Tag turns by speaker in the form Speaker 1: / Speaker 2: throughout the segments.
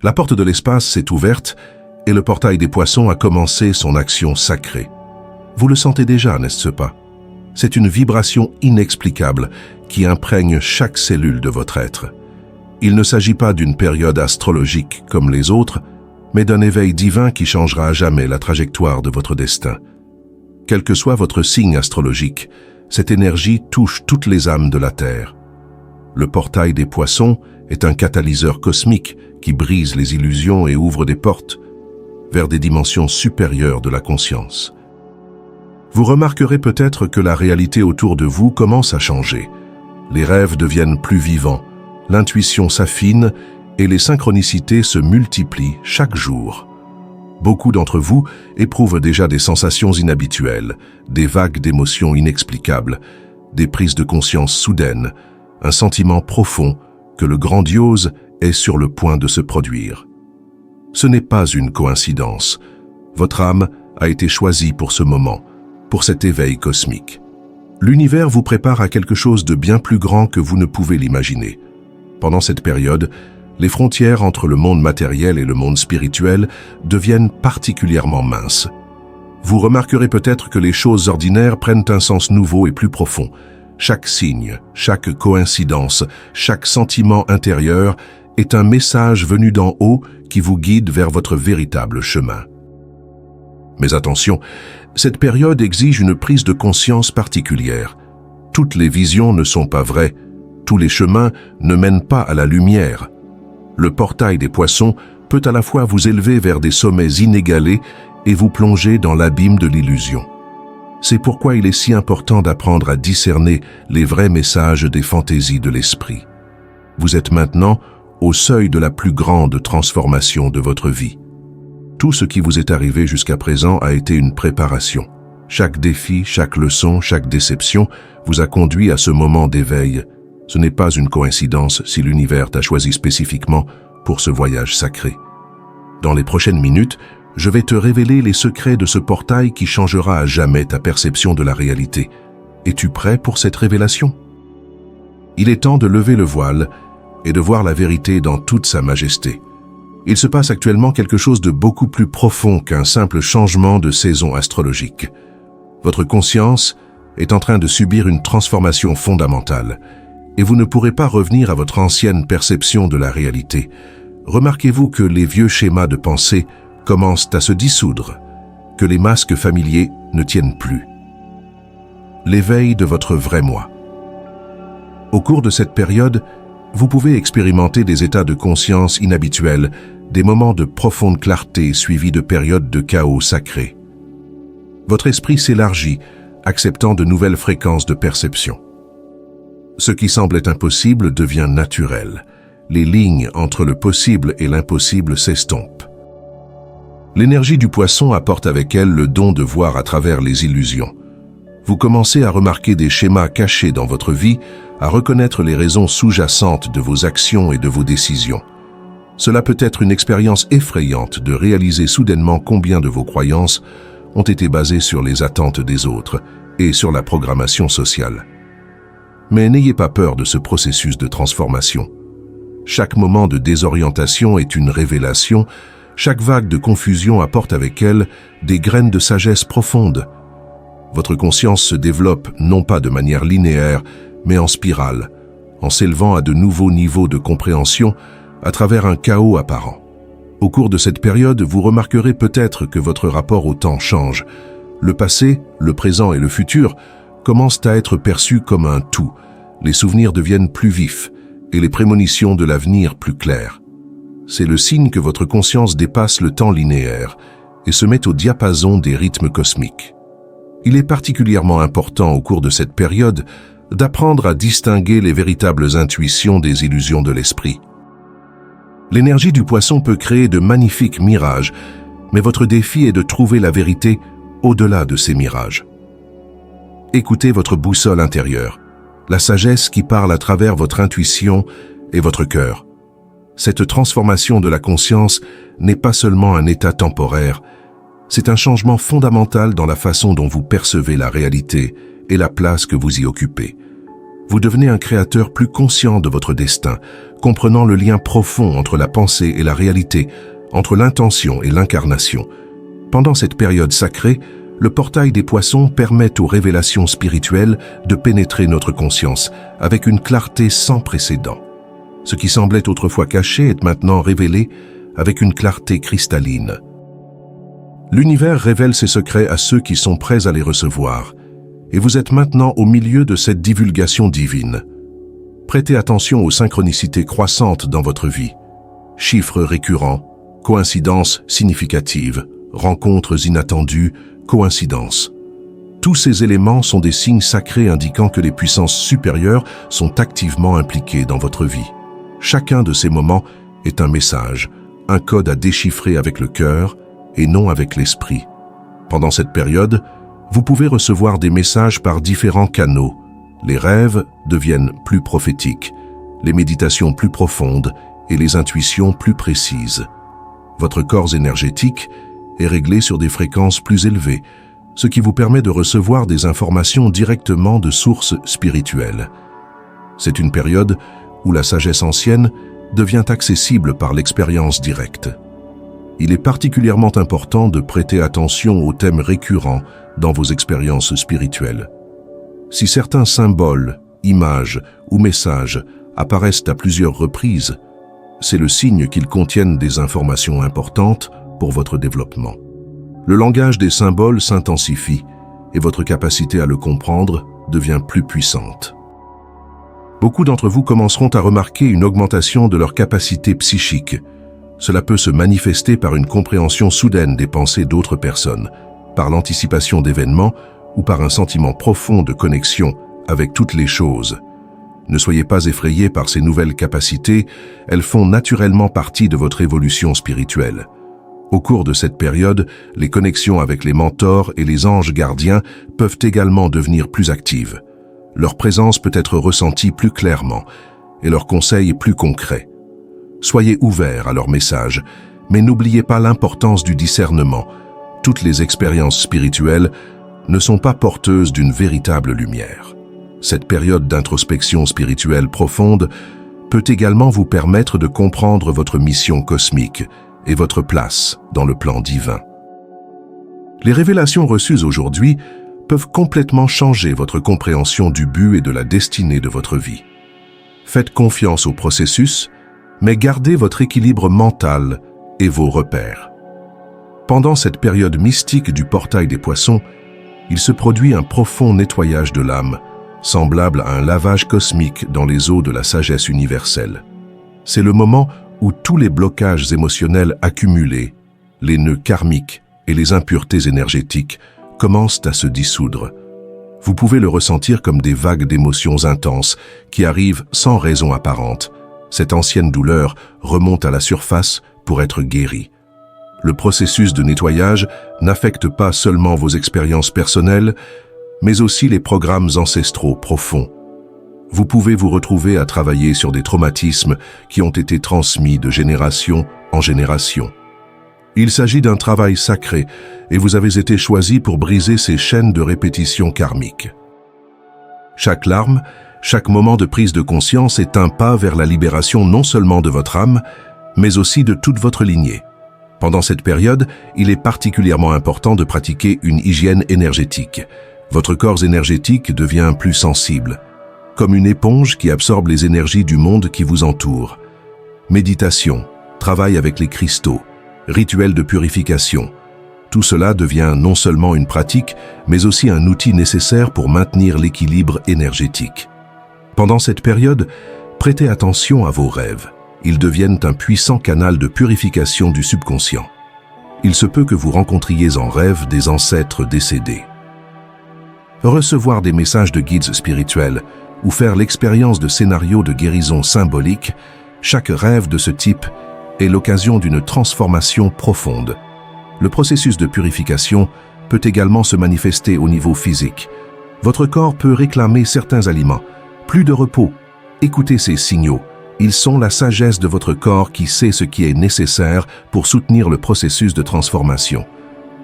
Speaker 1: La porte de l'espace s'est ouverte et le portail des poissons a commencé son action sacrée. Vous le sentez déjà, n'est-ce pas? C'est une vibration inexplicable qui imprègne chaque cellule de votre être. Il ne s'agit pas d'une période astrologique comme les autres, mais d'un éveil divin qui changera à jamais la trajectoire de votre destin. Quel que soit votre signe astrologique, cette énergie touche toutes les âmes de la Terre. Le portail des poissons est un catalyseur cosmique qui brise les illusions et ouvre des portes vers des dimensions supérieures de la conscience. Vous remarquerez peut-être que la réalité autour de vous commence à changer. Les rêves deviennent plus vivants, l'intuition s'affine et les synchronicités se multiplient chaque jour. Beaucoup d'entre vous éprouvent déjà des sensations inhabituelles, des vagues d'émotions inexplicables, des prises de conscience soudaines, un sentiment profond que le grandiose est sur le point de se produire. Ce n'est pas une coïncidence. Votre âme a été choisie pour ce moment, pour cet éveil cosmique. L'univers vous prépare à quelque chose de bien plus grand que vous ne pouvez l'imaginer. Pendant cette période, les frontières entre le monde matériel et le monde spirituel deviennent particulièrement minces. Vous remarquerez peut-être que les choses ordinaires prennent un sens nouveau et plus profond. Chaque signe, chaque coïncidence, chaque sentiment intérieur est un message venu d'en haut qui vous guide vers votre véritable chemin. Mais attention, cette période exige une prise de conscience particulière. Toutes les visions ne sont pas vraies, tous les chemins ne mènent pas à la lumière. Le portail des poissons peut à la fois vous élever vers des sommets inégalés et vous plonger dans l'abîme de l'illusion. C'est pourquoi il est si important d'apprendre à discerner les vrais messages des fantaisies de l'esprit. Vous êtes maintenant au seuil de la plus grande transformation de votre vie. Tout ce qui vous est arrivé jusqu'à présent a été une préparation. Chaque défi, chaque leçon, chaque déception vous a conduit à ce moment d'éveil. Ce n'est pas une coïncidence si l'univers t'a choisi spécifiquement pour ce voyage sacré. Dans les prochaines minutes, je vais te révéler les secrets de ce portail qui changera à jamais ta perception de la réalité. Es-tu prêt pour cette révélation? Il est temps de lever le voile et de voir la vérité dans toute sa majesté. Il se passe actuellement quelque chose de beaucoup plus profond qu'un simple changement de saison astrologique. Votre conscience est en train de subir une transformation fondamentale et vous ne pourrez pas revenir à votre ancienne perception de la réalité. Remarquez-vous que les vieux schémas de pensée commencent à se dissoudre, que les masques familiers ne tiennent plus. L'éveil de votre vrai moi. Au cours de cette période, vous pouvez expérimenter des états de conscience inhabituels, des moments de profonde clarté suivis de périodes de chaos sacré. Votre esprit s'élargit, acceptant de nouvelles fréquences de perception. Ce qui semblait impossible devient naturel. Les lignes entre le possible et l'impossible s'estompent. L'énergie du poisson apporte avec elle le don de voir à travers les illusions. Vous commencez à remarquer des schémas cachés dans votre vie, à reconnaître les raisons sous-jacentes de vos actions et de vos décisions. Cela peut être une expérience effrayante de réaliser soudainement combien de vos croyances ont été basées sur les attentes des autres et sur la programmation sociale. Mais n'ayez pas peur de ce processus de transformation. Chaque moment de désorientation est une révélation, chaque vague de confusion apporte avec elle des graines de sagesse profonde. Votre conscience se développe non pas de manière linéaire, mais en spirale, en s'élevant à de nouveaux niveaux de compréhension à travers un chaos apparent. Au cours de cette période, vous remarquerez peut-être que votre rapport au temps change. Le passé, le présent et le futur commencent à être perçus comme un tout. Les souvenirs deviennent plus vifs et les prémonitions de l'avenir plus claires. C'est le signe que votre conscience dépasse le temps linéaire et se met au diapason des rythmes cosmiques. Il est particulièrement important au cours de cette période d'apprendre à distinguer les véritables intuitions des illusions de l'esprit. L'énergie du poisson peut créer de magnifiques mirages, mais votre défi est de trouver la vérité au-delà de ces mirages. Écoutez votre boussole intérieure, la sagesse qui parle à travers votre intuition et votre cœur. Cette transformation de la conscience n'est pas seulement un état temporaire, c'est un changement fondamental dans la façon dont vous percevez la réalité et la place que vous y occupez. Vous devenez un créateur plus conscient de votre destin, comprenant le lien profond entre la pensée et la réalité, entre l'intention et l'incarnation. Pendant cette période sacrée, le portail des poissons permet aux révélations spirituelles de pénétrer notre conscience avec une clarté sans précédent. Ce qui semblait autrefois caché est maintenant révélé avec une clarté cristalline. L'univers révèle ses secrets à ceux qui sont prêts à les recevoir, et vous êtes maintenant au milieu de cette divulgation divine. Prêtez attention aux synchronicités croissantes dans votre vie. Chiffres récurrents, coïncidences significatives, rencontres inattendues, coïncidences. Tous ces éléments sont des signes sacrés indiquant que les puissances supérieures sont activement impliquées dans votre vie. Chacun de ces moments est un message, un code à déchiffrer avec le cœur et non avec l'esprit. Pendant cette période, vous pouvez recevoir des messages par différents canaux. Les rêves deviennent plus prophétiques, les méditations plus profondes et les intuitions plus précises. Votre corps énergétique est réglé sur des fréquences plus élevées, ce qui vous permet de recevoir des informations directement de sources spirituelles. C'est une période où la sagesse ancienne devient accessible par l'expérience directe. Il est particulièrement important de prêter attention aux thèmes récurrents dans vos expériences spirituelles. Si certains symboles, images ou messages apparaissent à plusieurs reprises, c'est le signe qu'ils contiennent des informations importantes pour votre développement. Le langage des symboles s'intensifie et votre capacité à le comprendre devient plus puissante. Beaucoup d'entre vous commenceront à remarquer une augmentation de leur capacité psychique. Cela peut se manifester par une compréhension soudaine des pensées d'autres personnes, par l'anticipation d'événements ou par un sentiment profond de connexion avec toutes les choses. Ne soyez pas effrayés par ces nouvelles capacités, elles font naturellement partie de votre évolution spirituelle. Au cours de cette période, les connexions avec les mentors et les anges gardiens peuvent également devenir plus actives. Leur présence peut être ressentie plus clairement et leurs conseils plus concrets. Soyez ouverts à leurs messages, mais n'oubliez pas l'importance du discernement. Toutes les expériences spirituelles ne sont pas porteuses d'une véritable lumière. Cette période d'introspection spirituelle profonde peut également vous permettre de comprendre votre mission cosmique et votre place dans le plan divin. Les révélations reçues aujourd'hui peuvent complètement changer votre compréhension du but et de la destinée de votre vie. Faites confiance au processus, mais gardez votre équilibre mental et vos repères. Pendant cette période mystique du portail des poissons, il se produit un profond nettoyage de l'âme, semblable à un lavage cosmique dans les eaux de la sagesse universelle. C'est le moment où tous les blocages émotionnels accumulés, les nœuds karmiques et les impuretés énergétiques commencent à se dissoudre. Vous pouvez le ressentir comme des vagues d'émotions intenses qui arrivent sans raison apparente. Cette ancienne douleur remonte à la surface pour être guérie. Le processus de nettoyage n'affecte pas seulement vos expériences personnelles, mais aussi les programmes ancestraux profonds. Vous pouvez vous retrouver à travailler sur des traumatismes qui ont été transmis de génération en génération. Il s'agit d'un travail sacré et vous avez été choisi pour briser ces chaînes de répétition karmique. Chaque larme, chaque moment de prise de conscience est un pas vers la libération non seulement de votre âme, mais aussi de toute votre lignée. Pendant cette période, il est particulièrement important de pratiquer une hygiène énergétique. Votre corps énergétique devient plus sensible, comme une éponge qui absorbe les énergies du monde qui vous entoure. Méditation, travail avec les cristaux, rituels de purification. Tout cela devient non seulement une pratique, mais aussi un outil nécessaire pour maintenir l'équilibre énergétique. Pendant cette période, prêtez attention à vos rêves. Ils deviennent un puissant canal de purification du subconscient. Il se peut que vous rencontriez en rêve des ancêtres décédés. Recevoir des messages de guides spirituels ou faire l'expérience de scénarios de guérison symbolique, chaque rêve de ce type est l'occasion d'une transformation profonde. Le processus de purification peut également se manifester au niveau physique. Votre corps peut réclamer certains aliments. Plus de repos. Écoutez ces signaux. Ils sont la sagesse de votre corps qui sait ce qui est nécessaire pour soutenir le processus de transformation.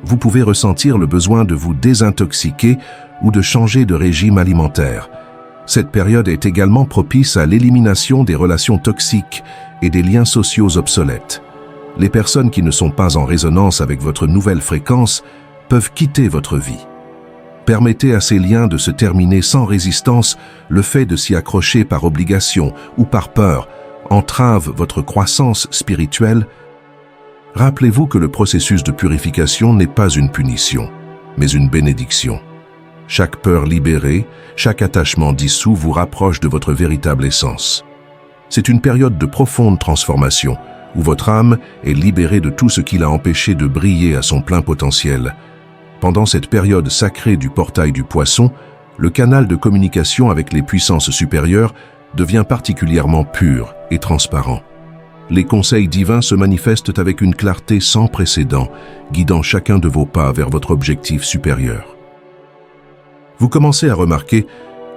Speaker 1: Vous pouvez ressentir le besoin de vous désintoxiquer ou de changer de régime alimentaire. Cette période est également propice à l'élimination des relations toxiques et des liens sociaux obsolètes. Les personnes qui ne sont pas en résonance avec votre nouvelle fréquence peuvent quitter votre vie. Permettez à ces liens de se terminer sans résistance. Le fait de s'y accrocher par obligation ou par peur entrave votre croissance spirituelle. Rappelez-vous que le processus de purification n'est pas une punition, mais une bénédiction. Chaque peur libérée, chaque attachement dissous vous rapproche de votre véritable essence. C'est une période de profonde transformation, où votre âme est libérée de tout ce qui l'a empêché de briller à son plein potentiel. Pendant cette période sacrée du portail du Poisson, le canal de communication avec les puissances supérieures devient particulièrement pur et transparent. Les conseils divins se manifestent avec une clarté sans précédent, guidant chacun de vos pas vers votre objectif supérieur. Vous commencez à remarquer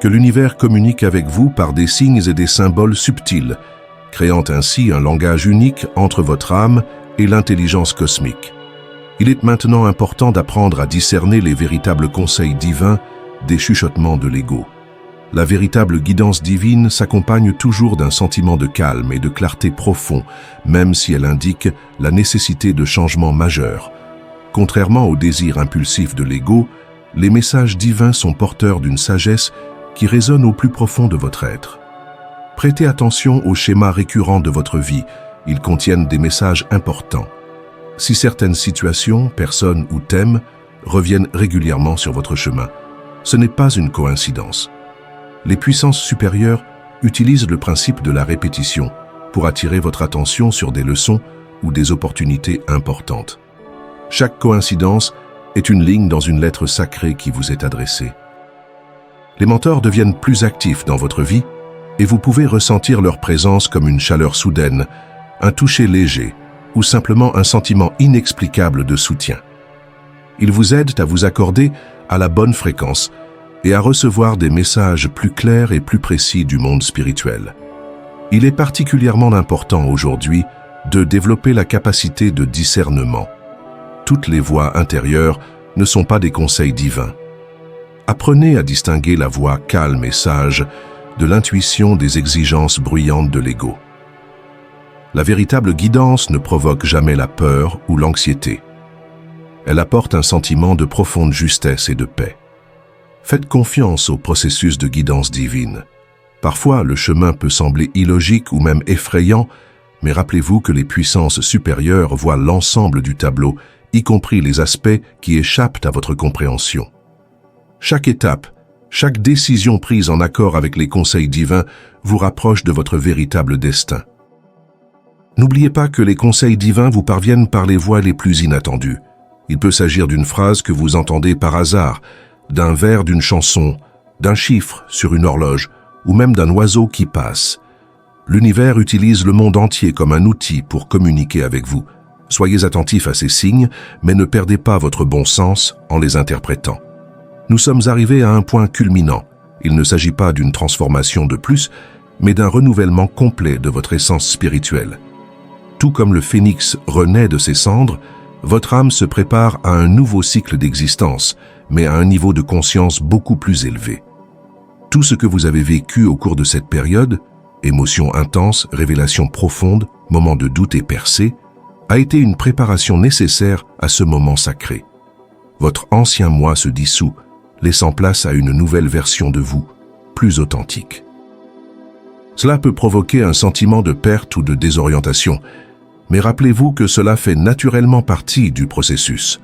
Speaker 1: que l'univers communique avec vous par des signes et des symboles subtils, créant ainsi un langage unique entre votre âme et l'intelligence cosmique. Il est maintenant important d'apprendre à discerner les véritables conseils divins des chuchotements de l'ego. La véritable guidance divine s'accompagne toujours d'un sentiment de calme et de clarté profond, même si elle indique la nécessité de changements majeurs. Contrairement au désir impulsif de l'ego, les messages divins sont porteurs d'une sagesse qui résonne au plus profond de votre être. Prêtez attention aux schémas récurrents de votre vie, ils contiennent des messages importants. Si certaines situations, personnes ou thèmes reviennent régulièrement sur votre chemin, ce n'est pas une coïncidence. Les puissances supérieures utilisent le principe de la répétition pour attirer votre attention sur des leçons ou des opportunités importantes. Chaque coïncidence est une ligne dans une lettre sacrée qui vous est adressée. Les mentors deviennent plus actifs dans votre vie et vous pouvez ressentir leur présence comme une chaleur soudaine, un toucher léger ou simplement un sentiment inexplicable de soutien. Ils vous aident à vous accorder à la bonne fréquence et à recevoir des messages plus clairs et plus précis du monde spirituel. Il est particulièrement important aujourd'hui de développer la capacité de discernement. Toutes les voix intérieures ne sont pas des conseils divins. Apprenez à distinguer la voix calme et sage de l'intuition des exigences bruyantes de l'ego. La véritable guidance ne provoque jamais la peur ou l'anxiété. Elle apporte un sentiment de profonde justesse et de paix. Faites confiance au processus de guidance divine. Parfois, le chemin peut sembler illogique ou même effrayant, mais rappelez-vous que les puissances supérieures voient l'ensemble du tableau, y compris les aspects qui échappent à votre compréhension. Chaque étape, chaque décision prise en accord avec les conseils divins vous rapproche de votre véritable destin. N'oubliez pas que les conseils divins vous parviennent par les voies les plus inattendues. Il peut s'agir d'une phrase que vous entendez par hasard, d'un vers d'une chanson, d'un chiffre sur une horloge ou même d'un oiseau qui passe. L'univers utilise le monde entier comme un outil pour communiquer avec vous. Soyez attentifs à ces signes, mais ne perdez pas votre bon sens en les interprétant. Nous sommes arrivés à un point culminant. Il ne s'agit pas d'une transformation de plus, mais d'un renouvellement complet de votre essence spirituelle. Tout comme le phénix renaît de ses cendres, votre âme se prépare à un nouveau cycle d'existence, mais à un niveau de conscience beaucoup plus élevé. Tout ce que vous avez vécu au cours de cette période, émotions intenses, révélations profondes, moments de doute et percées, a été une préparation nécessaire à ce moment sacré. Votre ancien moi se dissout, laissant place à une nouvelle version de vous, plus authentique. Cela peut provoquer un sentiment de perte ou de désorientation, mais rappelez-vous que cela fait naturellement partie du processus.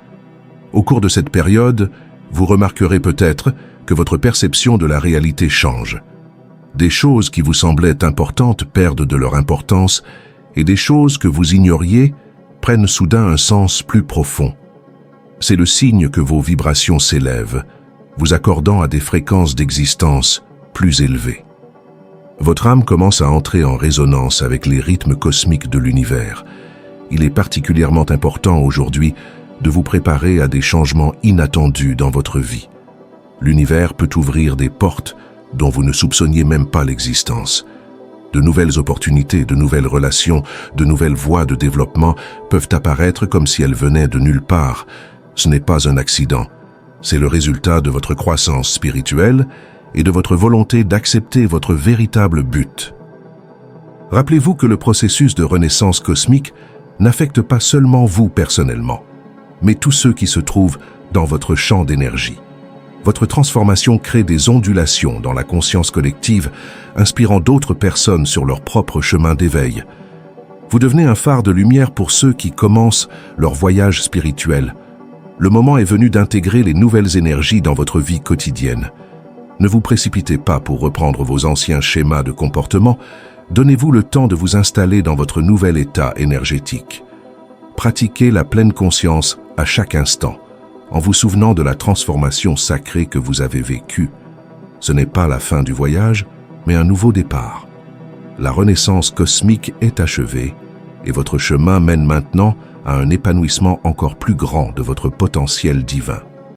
Speaker 1: Au cours de cette période, vous remarquerez peut-être que votre perception de la réalité change. Des choses qui vous semblaient importantes perdent de leur importance et des choses que vous ignoriez prennent soudain un sens plus profond. C'est le signe que vos vibrations s'élèvent, vous accordant à des fréquences d'existence plus élevées. Votre âme commence à entrer en résonance avec les rythmes cosmiques de l'univers. Il est particulièrement important aujourd'hui de vous préparer à des changements inattendus dans votre vie. L'univers peut ouvrir des portes dont vous ne soupçonniez même pas l'existence. De nouvelles opportunités, de nouvelles relations, de nouvelles voies de développement peuvent apparaître comme si elles venaient de nulle part. Ce n'est pas un accident. C'est le résultat de votre croissance spirituelle et de votre volonté d'accepter votre véritable but. Rappelez-vous que le processus de renaissance cosmique n'affecte pas seulement vous personnellement, mais tous ceux qui se trouvent dans votre champ d'énergie. Votre transformation crée des ondulations dans la conscience collective, inspirant d'autres personnes sur leur propre chemin d'éveil. Vous devenez un phare de lumière pour ceux qui commencent leur voyage spirituel. Le moment est venu d'intégrer les nouvelles énergies dans votre vie quotidienne. Ne vous précipitez pas pour reprendre vos anciens schémas de comportement. Donnez-vous le temps de vous installer dans votre nouvel état énergétique. Pratiquez la pleine conscience à chaque instant, en vous souvenant de la transformation sacrée que vous avez vécue. Ce n'est pas la fin du voyage, mais un nouveau départ. La renaissance cosmique est achevée et votre chemin mène maintenant à un épanouissement encore plus grand de votre potentiel divin.